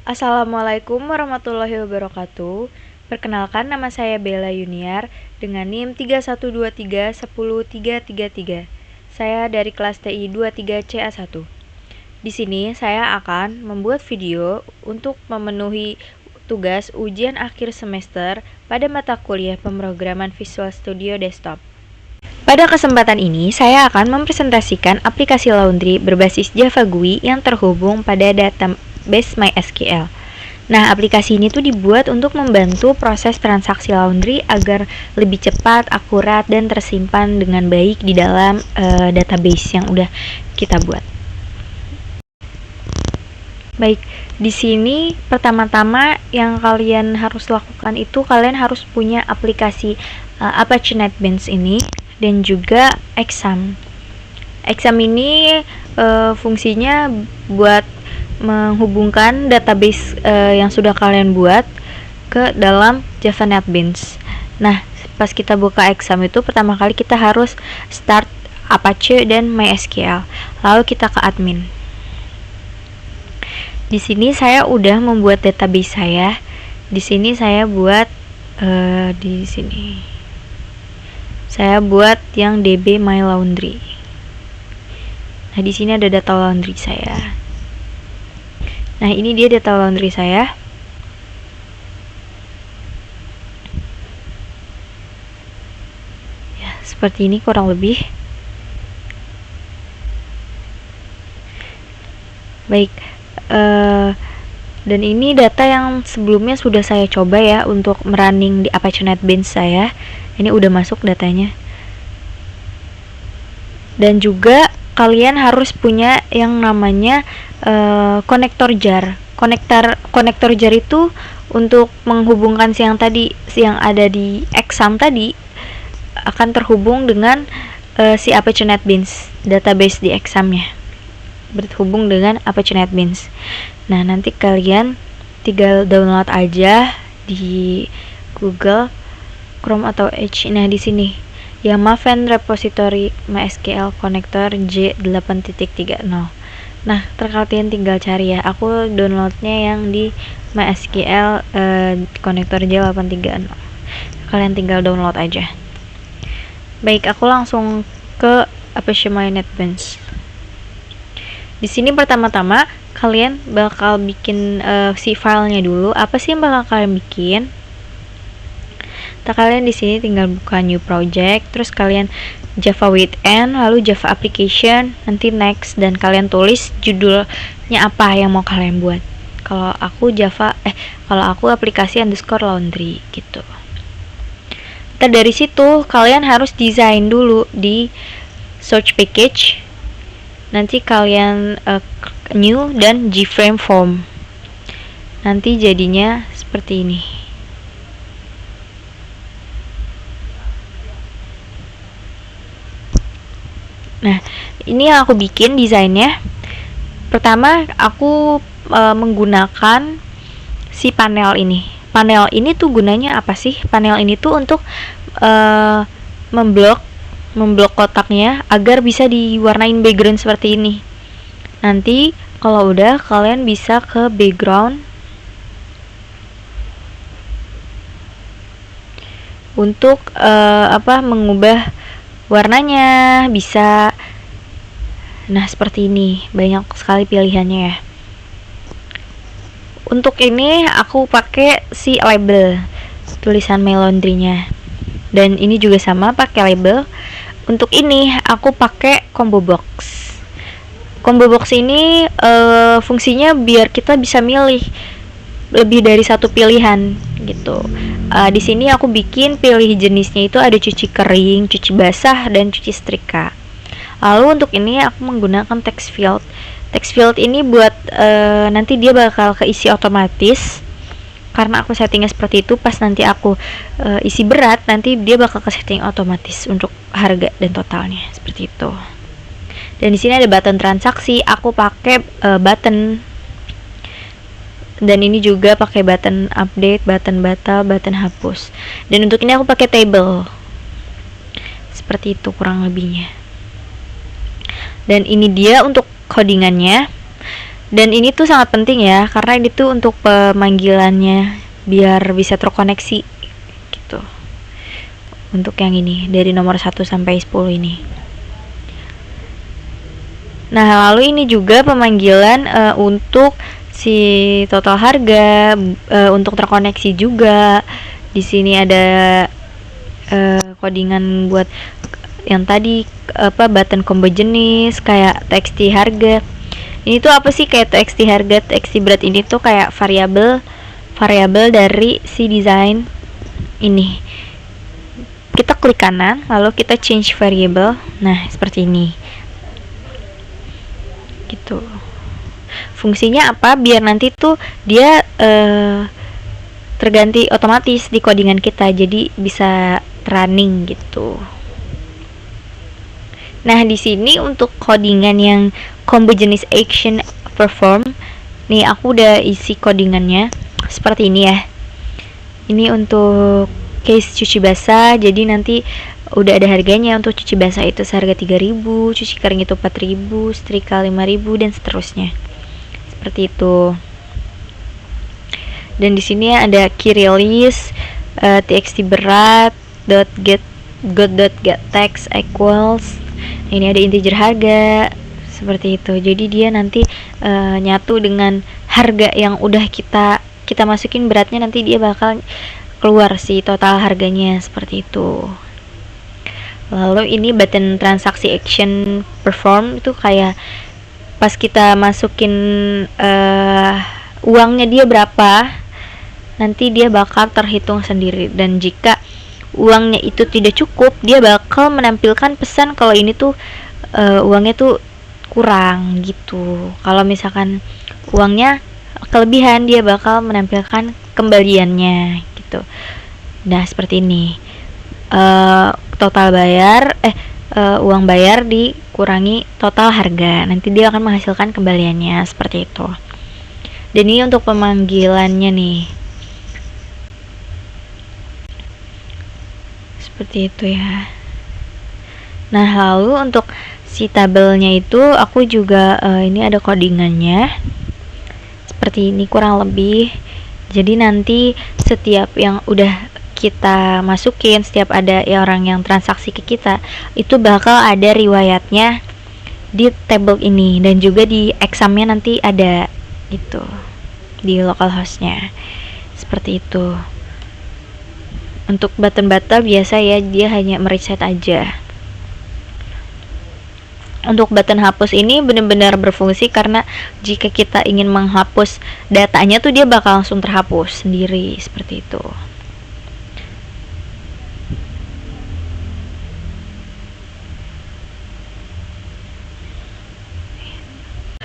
Assalamualaikum warahmatullahi wabarakatuh. Perkenalkan, nama saya Bella Yuniar dengan NIM 3123103333. Saya dari kelas TI 23CA1. Di sini saya akan membuat video untuk memenuhi tugas ujian akhir semester pada mata kuliah pemrograman Visual Studio Desktop. Pada kesempatan ini, saya akan mempresentasikan aplikasi Laundry berbasis Java GUI yang terhubung pada database MySQL. Nah, aplikasi ini tuh dibuat untuk membantu proses transaksi Laundry agar lebih cepat, akurat, dan tersimpan dengan baik di dalam database yang udah kita buat. Baik, di sini pertama-tama yang kalian harus lakukan itu kalian harus punya aplikasi Apache NetBeans ini dan juga Exam. Exam ini fungsinya buat menghubungkan database yang sudah kalian buat ke dalam Java NetBeans. Nah, pas kita buka Exam itu pertama kali kita harus start Apache dan MySQL. Lalu kita ke admin. Di sini saya udah membuat database saya. Di sini saya buat di sini. Saya buat yang DB My Laundry. Nah, di sini ada data laundry saya. Nah, ini dia data laundry saya. Ya, seperti ini kurang lebih. Baik. Dan ini data yang sebelumnya sudah saya coba ya untuk merunning di Apache NetBeans saya. Ini udah masuk datanya. Dan juga kalian harus punya yang namanya konektor jar. Konektor jar itu untuk menghubungkan yang ada di Exam tadi akan terhubung dengan si Apache NetBeans, database di Examnya berhubung dengan Apache NetBeans. Nah, nanti kalian tinggal download aja di Google Chrome atau Edge. Nah, di sini ya Maven repository MySQL connector J8.30. Nah, kalian tinggal cari ya. Aku downloadnya yang di MySQL connector J830. Kalian tinggal download aja. Baik, aku langsung ke Apache NetBeans. Di sini pertama-tama kalian bakal bikin si filenya dulu. Apa sih yang bakal kalian bikin? Kalian di sini tinggal buka new project, terus kalian Java with N, lalu Java application, nanti next, dan kalian tulis judulnya apa yang mau kalian buat. Kalau aku aplikasi underscore laundry gitu. Dari situ kalian harus desain dulu di search package. Nanti kalian new dan gframe form. Nanti jadinya seperti ini. Nah, ini yang aku bikin desainnya. Pertama, aku menggunakan si panel ini. Panel ini tuh gunanya apa sih? Panel ini tuh untuk memblok kotaknya agar bisa diwarnain background seperti ini. Nanti kalau udah kalian bisa ke background untuk mengubah warnanya bisa. Nah, seperti ini, banyak sekali pilihannya ya. Untuk ini aku pakai si label tulisan My Laundry-nya. Dan ini juga sama pakai label. Untuk ini aku pakai combo box. Combo box ini fungsinya biar kita bisa milih lebih dari satu pilihan gitu. Di sini aku bikin pilih jenisnya itu ada cuci kering, cuci basah, dan cuci setrika. Lalu untuk ini aku menggunakan text field. Text field ini buat nanti dia bakal keisi otomatis. Karena aku settingnya seperti itu, pas nanti aku isi berat, nanti dia bakal ke setting otomatis untuk harga dan totalnya seperti itu. Dan di sini ada button transaksi, aku pakai button. Dan ini juga pakai button update, button batal, button hapus. Dan untuk ini aku pakai table. Seperti itu kurang lebihnya. Dan ini dia untuk codingannya. Dan ini tuh sangat penting ya, karena ini tuh untuk pemanggilannya biar bisa terkoneksi gitu. Untuk yang ini dari nomor 1 sampai 10 ini. Nah, lalu ini juga pemanggilan untuk si total harga, untuk terkoneksi juga. Di sini ada codingan buat yang tadi button combo jenis kayak TXT harga. Ini tuh apa sih kayak TXT harga, TXT berat, ini tuh kayak variabel dari si desain ini. Kita klik kanan lalu kita change variable. Nah, seperti ini. Gitu. Fungsinya apa? Biar nanti tuh dia terganti otomatis di codingan kita, jadi bisa running gitu. Nah, di sini untuk codingan yang combo jenis action perform, nih aku udah isi codingannya seperti ini ya. Ini untuk case cuci basah, jadi nanti udah ada harganya. Untuk cuci basah itu seharga 3.000, cuci kering itu 4.000, setrika 5.000 dan seterusnya. Seperti itu. Dan di sini ada key release, txt berat, get text equals. Ini ada integer harga seperti itu. Jadi dia nanti nyatu dengan harga yang udah kita masukin beratnya, nanti dia bakal keluar si total harganya seperti itu. Lalu ini button transaksi action perform, itu kayak pas kita masukin uangnya dia berapa, nanti dia bakal terhitung sendiri. Dan jika uangnya itu tidak cukup, dia bakal menampilkan pesan kalau ini tuh uangnya tuh kurang gitu. Kalau misalkan uangnya kelebihan, dia bakal menampilkan kembaliannya gitu. Nah, seperti ini. Total bayar uang bayar dikurangi total harga, nanti dia akan menghasilkan kembaliannya seperti itu. Dan ini untuk pemanggilannya nih, seperti itu ya. Nah, lalu untuk si tabelnya itu aku juga ini ada codingannya seperti ini kurang lebih. Jadi nanti setiap yang udah kita masukin, setiap ada orang yang transaksi ke kita, itu bakal ada riwayatnya di table ini, dan juga di examnya nanti ada gitu di localhostnya seperti itu. Untuk button biasa ya, dia hanya mereset aja. Untuk button hapus ini benar-benar berfungsi, karena jika kita ingin menghapus datanya tuh dia bakal langsung terhapus sendiri seperti itu.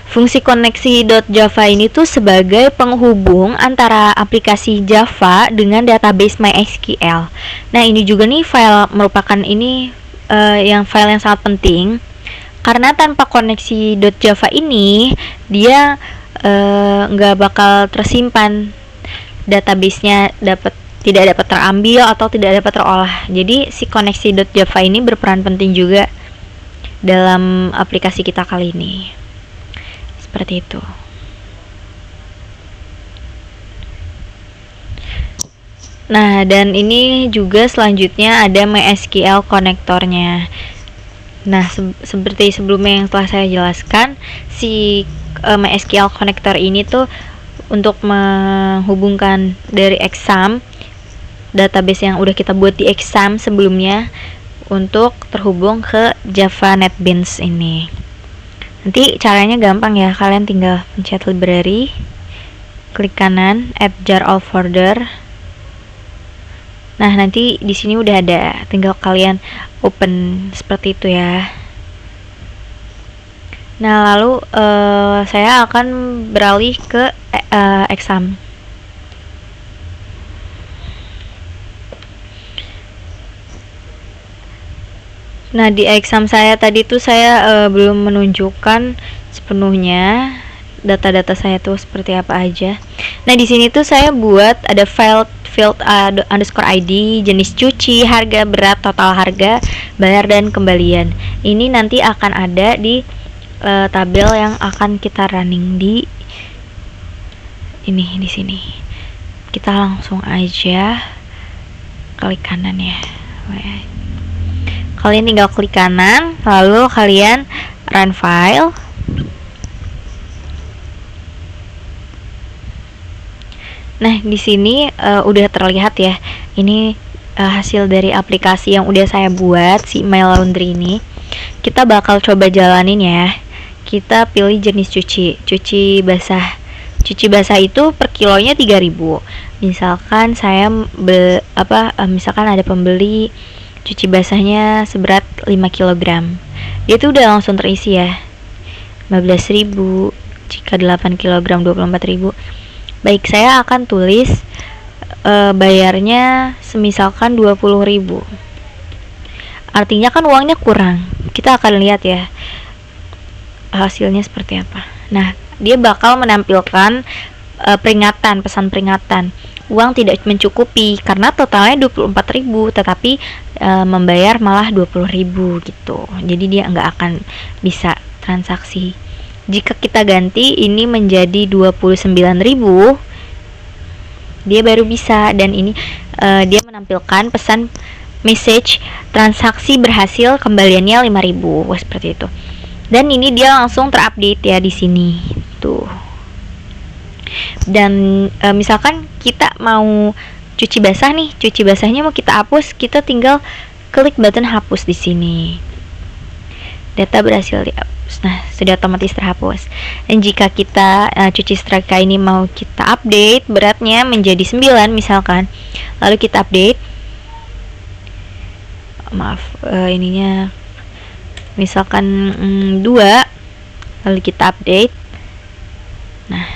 Fungsi koneksi.java ini tuh sebagai penghubung antara aplikasi Java dengan database MySQL. Nah, ini juga nih merupakan yang file yang sangat penting, karena tanpa koneksi.java ini dia nggak bakal tersimpan, database-nya tidak dapat terambil atau tidak dapat terolah. Jadi si koneksi.java ini berperan penting juga dalam aplikasi kita kali ini. Seperti itu. Nah, dan ini juga selanjutnya ada MySQL konektornya. Nah, seperti sebelumnya yang telah saya jelaskan, si MySQL konektor ini tuh untuk menghubungkan dari exam, database yang udah kita buat di exam sebelumnya, untuk terhubung ke Java NetBeans ini. Nanti caranya gampang ya, kalian tinggal pencet library, klik kanan, add jar all folder. Nah, nanti di sini udah ada, tinggal kalian open seperti itu ya. Nah, lalu saya akan beralih ke exam. Nah, di exam saya tadi tuh saya belum menunjukkan sepenuhnya data-data saya tuh seperti apa aja. Nah, di sini tuh saya buat ada field underscore ID, jenis cuci, harga, berat, total harga, bayar, dan kembalian. Ini nanti akan ada di tabel yang akan kita running di ini di sini. Kita langsung aja klik kanan ya. Kalian tinggal klik kanan, lalu kalian run file. Nah, di sini udah terlihat ya. Ini hasil dari aplikasi yang udah saya buat, si My Laundry ini. Kita bakal coba jalanin ya. Kita pilih jenis cuci basah. Cuci basah itu per kilonya 3.000. Misalkan saya misalkan ada pembeli cuci basahnya seberat 5 kg. Dia tuh udah langsung terisi ya. 15.000, jika 8 kg 24.000. Baik, saya akan tulis bayarnya semisalkan 20.000. Artinya kan uangnya kurang. Kita akan lihat ya hasilnya seperti apa. Nah, dia bakal menampilkan peringatan, pesan peringatan. Uang tidak mencukupi karena totalnya 24.000, tetapi membayar malah 20.000 gitu. Jadi dia nggak akan bisa transaksi. Jika kita ganti ini menjadi 29.000, dia baru bisa. Dan ini dia menampilkan pesan message transaksi berhasil, kembaliannya 5.000. Wah, seperti itu. Dan ini dia langsung terupdate ya di sini tuh. Dan misalkan kita mau cuci basah nih, cuci basahnya mau kita hapus, kita tinggal klik button hapus di sini. Data berhasil dihapus. Nah, sudah otomatis terhapus. Dan jika kita cuci setrika ini mau kita update beratnya menjadi 9 misalkan, lalu kita update, ininya misalkan 2, lalu kita update. Nah,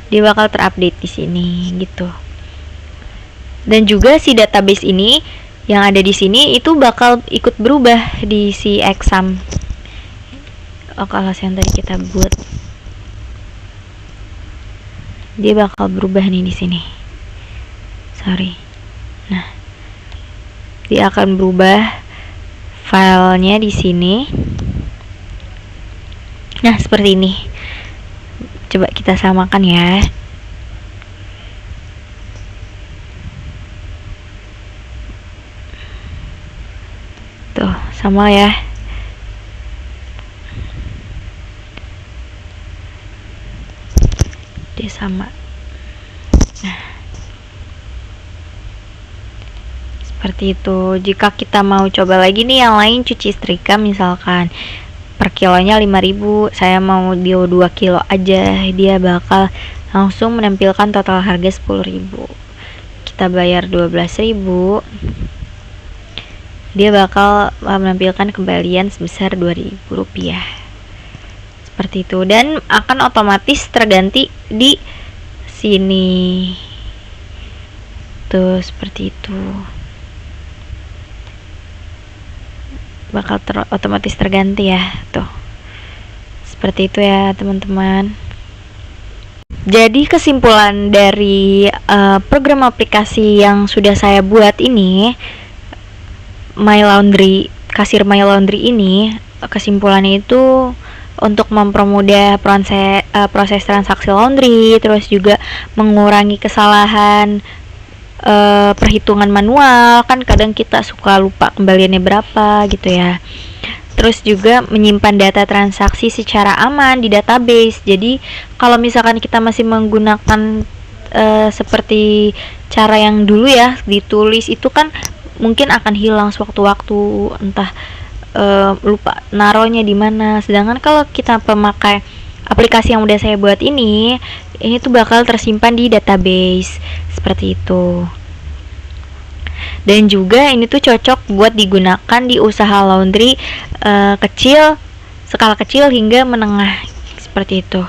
dia bakal terupdate di sini gitu. Dan juga si database ini yang ada di sini itu bakal ikut berubah di si exam. Kelas yang tadi kita buat, dia bakal berubah nih di sini. Sorry. Nah, dia akan berubah filenya di sini. Nah, seperti ini. Coba kita samakan ya. Tuh, sama ya. Dia sama. Nah, seperti itu. Jika kita mau coba lagi nih yang lain, cuci setrika misalkan per kilonya 5.000, saya mau dia 2 kilo aja, dia bakal langsung menampilkan total harga 10.000. Kita bayar 12.000, dia bakal menampilkan kembalian sebesar 2.000 rupiah. Seperti itu, dan akan otomatis terganti di sini tuh, seperti itu. Bakal otomatis terganti ya tuh. Seperti itu ya teman-teman. Jadi kesimpulan dari program aplikasi yang sudah saya buat ini, My Laundry, kasir My Laundry ini, kesimpulannya itu untuk mempermudah proses transaksi laundry, terus juga mengurangi kesalahan perhitungan manual. Kan kadang kita suka lupa kembaliannya berapa gitu ya. Terus juga menyimpan data transaksi secara aman di database. Jadi kalau misalkan kita masih menggunakan seperti cara yang dulu ya, ditulis, itu kan mungkin akan hilang sewaktu-waktu, entah lupa naruhnya di mana. Sedangkan kalau kita pemakai aplikasi yang udah saya buat ini tuh bakal tersimpan di database seperti itu. Dan juga ini tuh cocok buat digunakan di usaha laundry kecil, skala kecil hingga menengah seperti itu.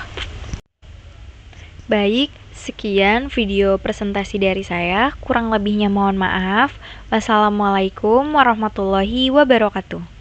Baik, sekian video presentasi dari saya. Kurang lebihnya mohon maaf. Wassalamualaikum warahmatullahi wabarakatuh.